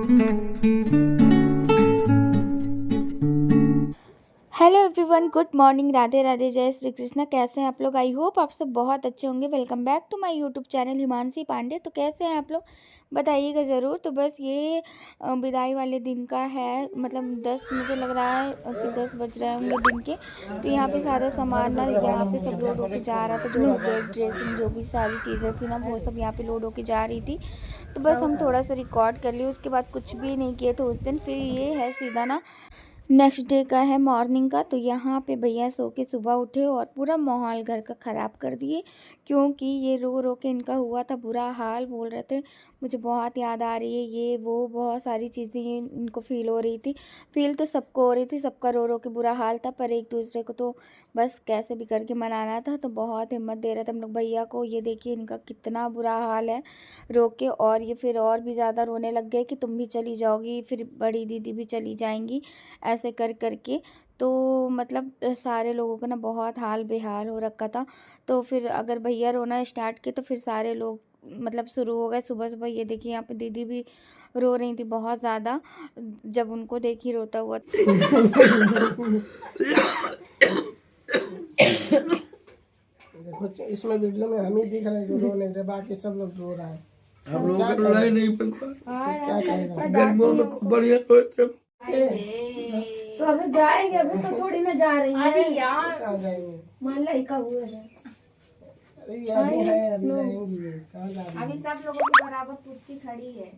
Hello everyone, good morning, Radhe Radhe, जय श्री कृष्णा। कैसे हैं आप लोग? आई होप आप सब बहुत अच्छे होंगे। Welcome back to my YouTube channel Himanshi Pandey. तो कैसे हैं आप लोग, बताइएगा ज़रूर। तो बस ये विदाई वाले दिन का है, मतलब 10 मुझे लग रहा है कि 10 बज रहे होंगे दिन के। तो यहाँ पे सारा सामान ना यहाँ पे सब लोड होके जा रहा था, जो भी बैग ड्रेसिंग जो भी सारी चीज़ें थी ना वो सब यहाँ पे लोड होके जा रही थी। तो बस हम थोड़ा सा रिकॉर्ड कर लिए, उसके बाद कुछ भी नहीं किए थे उस दिन। फिर ये है सीधा ना नेक्स्ट डे का है मॉर्निंग का। तो यहाँ पे भैया सो के सुबह उठे और पूरा माहौल घर का ख़राब कर दिए, क्योंकि ये रो रो के इनका हुआ था बुरा हाल। बोल रहे थे मुझे बहुत याद आ रही है, ये वो बहुत सारी चीज़ें इनको फील हो रही थी। फील तो सबको हो रही थी, सबका रो रो के बुरा हाल था, पर एक दूसरे को तो बस कैसे भी करके मनाना था। तो बहुत हिम्मत दे रहे थे हम लोग भैया को। ये देखिए इनका कितना बुरा हाल है रो के, और ये फिर और भी ज़्यादा रोने लग गए कि तुम भी चली जाओगी, फिर बड़ी दीदी भी चली जाएंगी, ऐसे कर करके। तो मतलब सारे लोगों का ना बहुत हाल बेहाल हो रखा था। तो फिर अगर भैया रोना स्टार्ट किए तो फिर सारे लोग मतलब शुरू हो गए। सुबह सुबह ये देखिए यहाँ पे दीदी भी रो रही थी बहुत ज़्यादा, जब उनको देखी रोता हुआ। देखो इसमें वीडियो में हम ही दिख रहे हैं जो रो नहीं रहे, बाकी सब लोग रो रहा है। हम लोगों का लड़ाई नहीं बनता। क्या कहेगा? गर्मियों में खूब बढ़िया होते। तो अभी जाएंगे, अभी तो थोड़ी ना जा रही है। कहाँ जाएंगे? मान लो का हुआ है। अरे ये अभी है, अभी रहेंगी, कहाँ जा रही अभी है? सब लोगों की बराबर पुच्ची खड़ी है।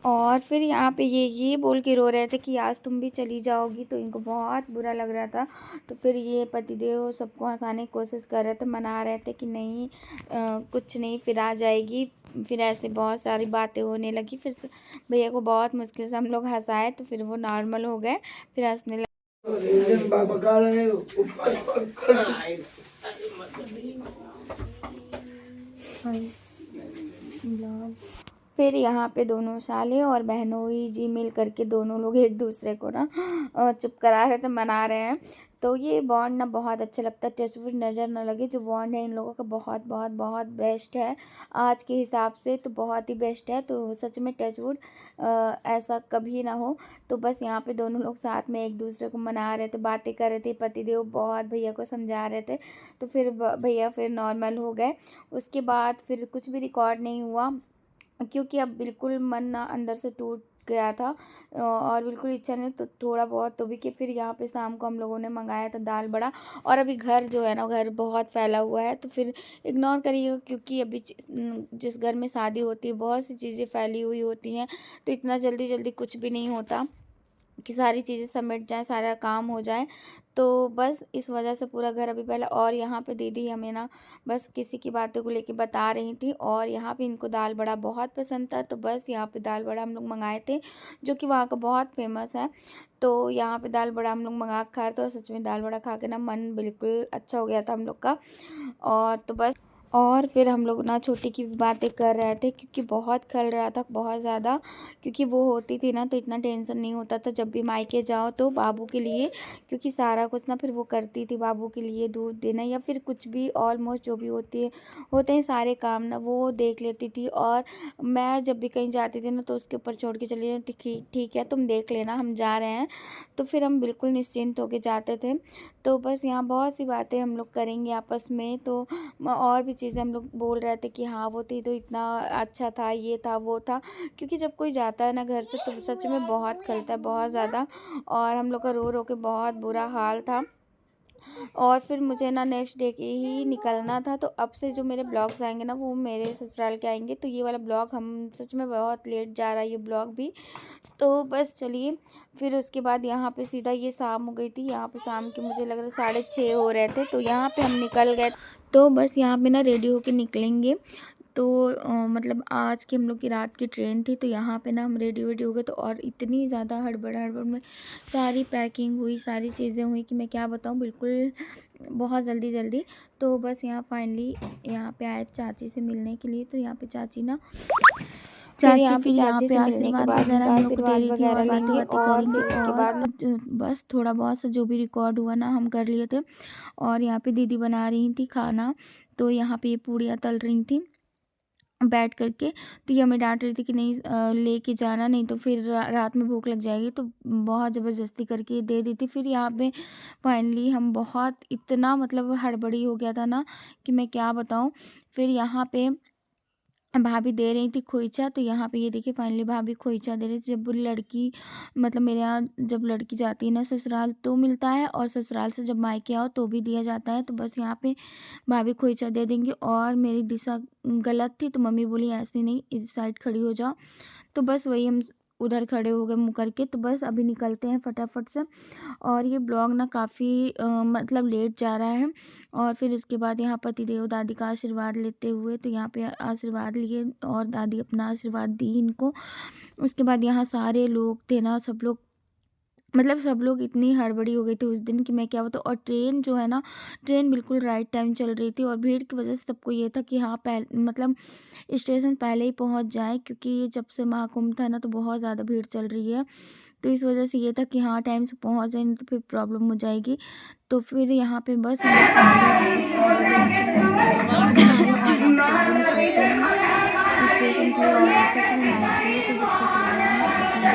और फिर यहाँ पे ये बोल के रो रहे थे कि आज तुम भी चली जाओगी, तो इनको बहुत बुरा लग रहा था। तो फिर ये पतिदेव सबको हंसाने की कोशिश कर रहे थे, मना रहे थे कि नहीं कुछ नहीं, फिर आ जाएगी। फिर ऐसे बहुत सारी बातें होने लगी। फिर भैया को बहुत मुश्किल से हम लोग हंसाए, तो फिर वो नॉर्मल हो गए, फिर हंसने लगे। फिर यहाँ पे दोनों साले और बहनोई जी मिल करके दोनों लोग एक दूसरे को ना चुप करा रहे थे, मना रहे हैं। तो ये बॉन्ड ना बहुत अच्छा लगता है। टचवुड नज़र ना लगे, जो बॉन्ड है इन लोगों का बहुत बहुत बहुत बेस्ट है आज के हिसाब से, तो बहुत ही बेस्ट है। तो सच में टचवुड ऐसा कभी ना हो। तो बस यहाँ पे दोनों लोग साथ में एक दूसरे को मना रहे थे, बातें कर रहे थे। पतिदेव बहुत भैया को समझा रहे थे। तो फिर भैया फिर नॉर्मल हो गए। उसके बाद फिर कुछ भी रिकॉर्ड नहीं हुआ, क्योंकि अब बिल्कुल मन ना अंदर से टूट गया था और बिल्कुल इच्छा नहीं। तो थोड़ा बहुत तो भी कि फिर यहाँ पे शाम को हम लोगों ने मंगाया था दाल बड़ा। और अभी घर जो है ना, घर बहुत फैला हुआ है, तो फिर इग्नोर करिएगा, क्योंकि अभी जिस घर में शादी होती है बहुत सी चीज़ें फैली हुई होती हैं। तो इतना जल्दी जल्दी कुछ भी नहीं होता कि सारी चीज़ें समेट जाए, सारा काम हो जाए। तो बस इस वजह से पूरा घर अभी पहले। और यहाँ पे दीदी हमें ना बस किसी की बातों को लेके बता रही थी, और यहाँ पे इनको दाल बड़ा बहुत पसंद था। तो बस यहाँ पे दाल बड़ा हम लोग मंगाए थे, जो कि वहाँ का बहुत फेमस है। तो यहाँ पे दाल बड़ा हम लोग मंगा के खाए थे, और सच में दाल बड़ा खा के ना मन बिल्कुल अच्छा हो गया था हम लोग का। और तो बस, और फिर हम लोग ना छोटी की भी बातें कर रहे थे, क्योंकि बहुत खल रहा था बहुत ज़्यादा। क्योंकि वो होती थी ना तो इतना टेंशन नहीं होता था जब भी मायके जाओ तो बाबू के लिए, क्योंकि सारा कुछ ना फिर वो करती थी बाबू के लिए, दूध देना या फिर कुछ भी ऑलमोस्ट जो भी होते हैं सारे काम ना वो देख लेती थी। और मैं जब भी कहीं जाती थी ना तो उसके ऊपर छोड़ के चली जाती, ठीक है तुम देख लेना हम जा रहे हैं। तो फिर हम बिल्कुल निश्चिंत होके जाते थे। तो बस यहाँ बहुत सी बातें हम लोग करेंगे आपस में। तो और भी चीज़ें हम लोग बोल रहे थे कि हाँ वो थी तो इतना अच्छा था, ये था वो था। क्योंकि जब कोई जाता है ना घर से तो सच में बहुत खलता है, बहुत ज़्यादा। और हम लोग का रो रो के बहुत बुरा हाल था। और फिर मुझे ना नेक्स्ट डे के ही निकलना था। तो अब से जो मेरे ब्लॉग्स आएंगे ना वो मेरे ससुराल के आएंगे। तो ये वाला ब्लॉग हम सच में बहुत लेट जा रहा है ये ब्लॉग भी। तो बस चलिए, फिर उसके बाद यहाँ पे सीधा ये शाम हो गई थी। यहाँ पे शाम के मुझे लग रहा 6:30 हो रहे थे। तो यहाँ पे हम निकल गए। तो बस यहाँ पे ना रेडी होके निकलेंगे। तो मतलब आज की हम लोग की रात की ट्रेन थी। तो यहाँ पे ना हम रेडी वेडी हो गए। तो और इतनी ज़्यादा हड़बड़ हड़बड़ में सारी पैकिंग हुई, सारी चीज़ें हुई कि मैं क्या बताऊँ, बिल्कुल बहुत जल्दी जल्दी। तो बस यहाँ फाइनली यहाँ पे आए चाची से मिलने के लिए। तो यहाँ पे चाची ना फिर यहाँ पे आशीर्वाद वगैरह हम लोग को दे रही थी और बातें बातें करेंगे। और बस थोड़ा बहुत सा जो भी रिकॉर्ड हुआ ना हम कर लिए थे। और यहाँ पे दीदी बना रही थी खाना। तो यहाँ पे ये पूड़ियाँ तल रही थी। बैठ कर के। तो ये हमें डाँट रही थी कि नहीं लेके जाना, नहीं तो फिर रात में भूख लग जाएगी। तो बहुत ज़बरदस्ती करके दे दी थी। फिर यहाँ पे फाइनली हम बहुत इतना मतलब हड़बड़ी हो गया था ना कि मैं क्या बताऊँ। फिर यहाँ पे भाभी दे रही थी खोइचा, तो यहाँ पे ये देखिए फाइनली भाभी खोइचा दे रही थी। जब वो लड़की मतलब मेरे यहाँ जब लड़की जाती है ना ससुराल तो मिलता है, और ससुराल से जब मायके आओ तो भी दिया जाता है। तो बस यहाँ पे भाभी खोइचा दे देंगी। और मेरी दिशा गलत थी तो मम्मी बोली ऐसे नहीं, इस साइड खड़ी हो जाओ। तो बस वही हम उधर खड़े हो गए मुँह करके। तो बस अभी निकलते हैं फटाफट से। और ये ब्लॉग ना काफ़ी मतलब लेट जा रहा है। और फिर उसके बाद यहाँ पतिदेव दादी का आशीर्वाद लेते हुए, तो यहाँ पे आशीर्वाद लिए और दादी अपना आशीर्वाद दी इनको। उसके बाद यहाँ सारे लोग थे ना, सब लोग मतलब सब लोग इतनी हड़बड़ी हो गई थी उस दिन कि मैं क्या बताऊँ। और ट्रेन जो है ना, ट्रेन बिल्कुल राइट टाइम चल रही थी। और भीड़ की वजह से सबको ये था कि हाँ मतलब स्टेशन पहले ही पहुँच जाए, क्योंकि ये जब से महाकुंभ था ना तो बहुत ज़्यादा भीड़ चल रही है। तो इस वजह से ये था कि हाँ टाइम से पहुँच जाए, नहीं तो फिर प्रॉब्लम हो जाएगी। तो फिर यहाँ पे बस हम लोग स्टेशन के लिए और सच में मायके से जब तक आया है सच में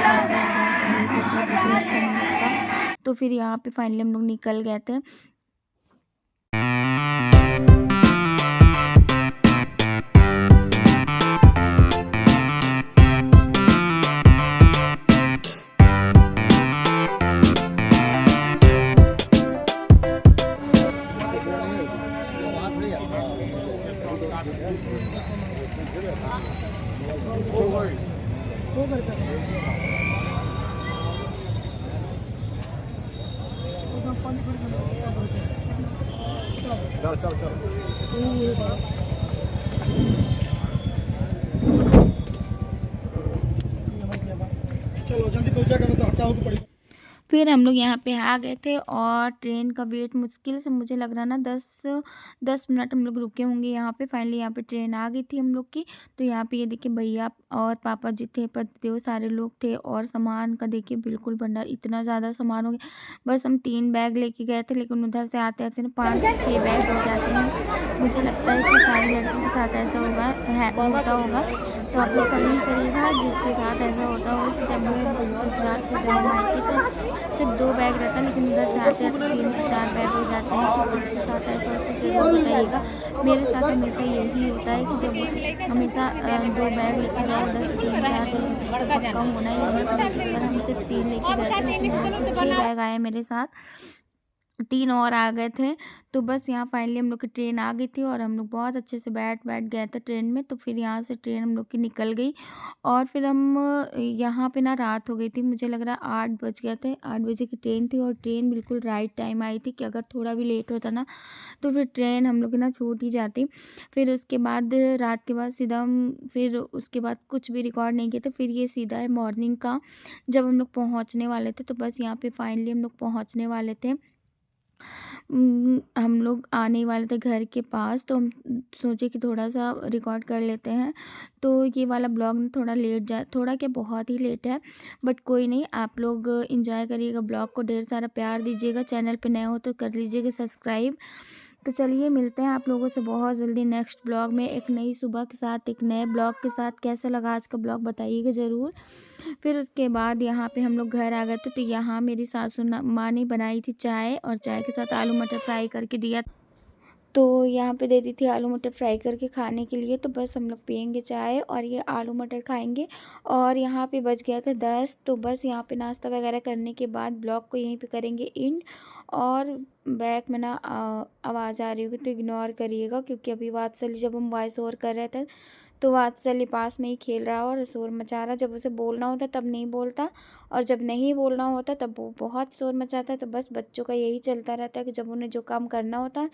बहुत अच्छा नहीं लगता। तो फिर यहाँ पे फाइनली हम लोग निकल गए थे। चलो जल्दी पहुंचा करो तो हटाओ तो पड़ी। फिर हम लोग यहाँ पे आ गए थे और ट्रेन का वेट मुश्किल से मुझे लग रहा ना 10 मिनट हम लोग रुके होंगे यहाँ पे। फाइनली यहाँ पे ट्रेन आ गई थी हम लोग की। तो यहाँ पे ये देखिए भैया और पापा जी थे, पतिदेव सारे लोग थे। और सामान का देखिए बिल्कुल भंडार, इतना ज़्यादा सामान हो गया। बस हम 3 बैग लेके गए थे, लेकिन उधर से आते आते ना 5 से 6 बैग हो जाते हैं। मुझे लगता है कि सारी लड़कियों के साथ ऐसा होता होगा। तो आप लोग कमेंट करिएगा जिसके साथ ऐसा होता होगा कि जब ससुराल से जाओ मायके तो सिर्फ 2 बैग रहता है, लेकिन उधर से आते आते 3 से 4 बैग हो जाते हैं। किस किसके साथ ऐसा होता है ज़रूर बताइएगा। मेरे साथ हमेशा यही होता है कि जब हमेशा 2 बैग लेके जाओ, उधर से 3-4 तो पक्का होना ही होना। तो इस बार हम सिर्फ 3 लेके गए थे, लेकिन उधर से 6 बैग आए मेरे साथ, 3 और आ गए थे। तो बस यहाँ फाइनली हम लोग की ट्रेन आ गई थी और हम लोग बहुत अच्छे से बैठ गए थे ट्रेन में। तो फिर यहाँ से ट्रेन हम लोग की निकल गई। और फिर हम यहाँ पे ना रात हो गई थी, मुझे लग रहा है 8 बज गए थे। 8 बजे की ट्रेन थी और ट्रेन बिल्कुल राइट टाइम आई थी कि अगर थोड़ा भी लेट होता ना तो फिर ट्रेन हम लोग की ना छूट ही जाती। फिर उसके बाद रात के बाद सीधा हम फिर उसके बाद कुछ भी रिकॉर्ड नहीं किए थे। फिर ये सीधा है मॉर्निंग का, जब हम लोग पहुँचने वाले थे। तो बस यहाँ पे फाइनली हम लोग पहुँचने वाले थे। हम लोग आने वाले थे घर के पास, तो हम सोचे कि थोड़ा सा रिकॉर्ड कर लेते हैं। तो ये वाला ब्लॉग ना थोड़ा लेट थोड़ा क्या बहुत ही लेट है, बट कोई नहीं, आप लोग एंजॉय करिएगा ब्लॉग को, ढेर सारा प्यार दीजिएगा। चैनल पे नए हो तो कर लीजिएगा सब्सक्राइब। तो चलिए मिलते हैं आप लोगों से बहुत जल्दी नेक्स्ट ब्लॉग में, एक नई सुबह के साथ, एक नए ब्लॉग के साथ। कैसा लगा आज का ब्लॉग बताइएगा ज़रूर। फिर उसके बाद यहाँ पे हम लोग घर आ गए थे। तो यहाँ मेरी सासू माँ ने बनाई थी चाय, और चाय के साथ आलू मटर फ्राई करके दिया। तो यहाँ पे दे दी थी आलू मटर फ्राई करके खाने के लिए। तो बस हम लोग पियेंगे चाय और ये आलू मटर खाएंगे। और यहाँ पे बज गया था 10। तो बस यहाँ पे नाश्ता वगैरह करने के बाद ब्लॉग को यहीं पे करेंगे एंड। और बैक में ना आवाज़ आ रही होगी तो इग्नोर करिएगा, क्योंकि अभी वात्सल्य जब हम वॉइस ओवर कर रहे थे तो वात्सल्य पास में ही खेल रहा और शोर मचा रहा। जब उसे बोलना होता तब नहीं बोलता, और जब नहीं बोलना होता तब वो बहुत शोर मचाता है। तो बस बच्चों का यही चलता रहता है कि जब उन्हें जो काम करना होता है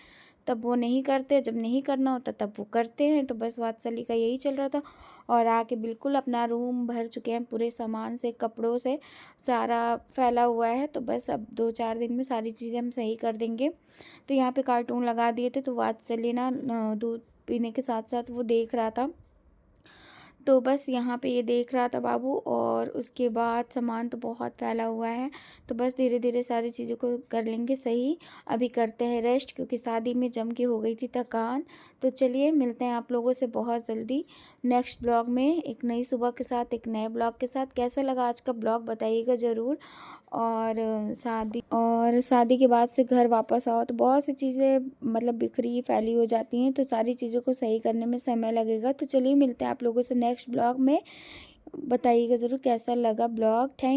तब वो नहीं करते, जब नहीं करना होता तब वो करते हैं। तो बस वात्सल्य का यही चल रहा था। और आके बिल्कुल अपना रूम भर चुके हैं पूरे सामान से, कपड़ों से सारा फैला हुआ है। तो बस अब 2-4 दिन में सारी चीज़ें हम सही कर देंगे। तो यहाँ पे कार्टून लगा दिए थे, तो वात्सल्य ना दूध पीने के साथ साथ वो देख रहा था। तो बस यहाँ पे ये देख रहा था बाबू, और उसके बाद सामान तो बहुत फैला हुआ है, तो बस धीरे धीरे सारी चीज़ों को कर लेंगे सही। अभी करते हैं रेस्ट, क्योंकि शादी में जम के हो गई थी थकान। तो चलिए मिलते हैं आप लोगों से बहुत जल्दी नेक्स्ट ब्लॉग में, एक नई सुबह के साथ, एक नए ब्लॉग के साथ। कैसा लगा आज का ब्लॉग बताइएगा ज़रूर। और शादी के बाद से घर वापस आओ तो बहुत सी चीज़ें मतलब बिखरी फैली हो जाती हैं, तो सारी चीज़ों को सही करने में समय लगेगा। तो चलिए मिलते हैं आप लोगों से नेक्स्ट ब्लॉग में। बताइएगा ज़रूर कैसा लगा ब्लॉग। थैंक